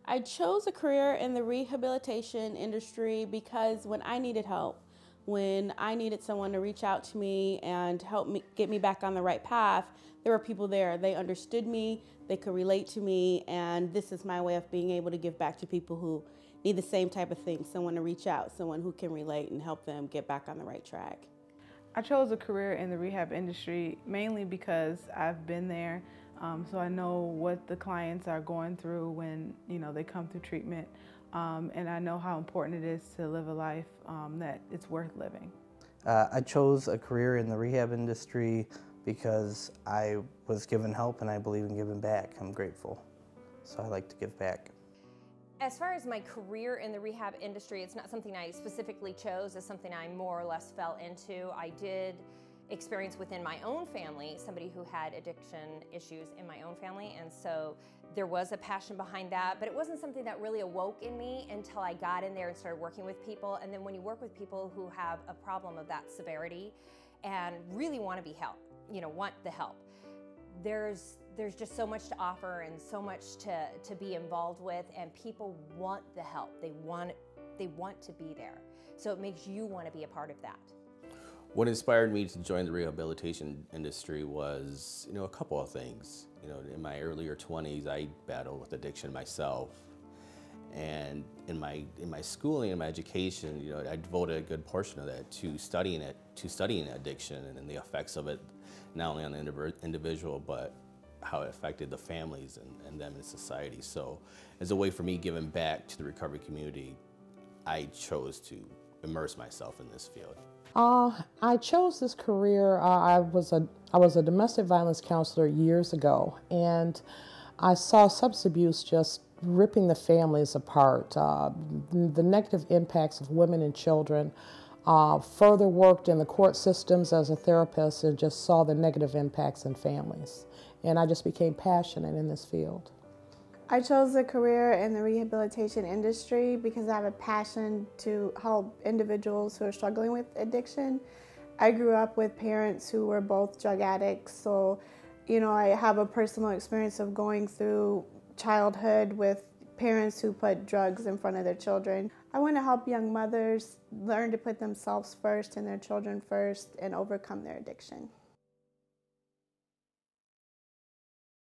I chose a career in the rehabilitation industry because when I needed help, when I needed someone to reach out to me and help me get me back on the right path, there were people there. They understood me, they could relate to me, and this is my way of being able to give back to people who need the same type of thing, someone to reach out, someone who can relate and help them get back on the right track. I chose a career in the rehab industry mainly because I've been there, so I know what the clients are going through when they come through treatment, and I know how important it is to live a life that it's worth living. I chose a career in the rehab industry because I was given help and I believe in giving back. I'm grateful, so I like to give back. As far as my career in the rehab industry, it's not something I specifically chose. It's something I more or less fell into. I did experience within my own family somebody who had addiction issues in my own family, and so there was a passion behind that, but it wasn't something that really awoke in me until I got in there and started working with people. And then when you work with people who have a problem of that severity and really want to be helped, want the help, there's just so much to offer and so much to be involved with, and people want the help. They want to be there. So it makes you want to be a part of that. What inspired me to join the rehabilitation industry was, a couple of things. In my earlier 20s, I battled with addiction myself. And in my schooling and my education, I devoted a good portion of that to studying addiction and the effects of it, not only on the individual, but how it affected the families and them in society. So as a way for me giving back to the recovery community, I chose to immerse myself in this field. I chose this career. I was a domestic violence counselor years ago, and I saw substance abuse just ripping the families apart. The negative impacts of women and children. Further worked in the court systems as a therapist and just saw the negative impacts in families. And I just became passionate in this field. I chose a career in the rehabilitation industry because I have a passion to help individuals who are struggling with addiction. I grew up with parents who were both drug addicts, so I have a personal experience of going through childhood with parents who put drugs in front of their children. I want to help young mothers learn to put themselves first and their children first and overcome their addiction.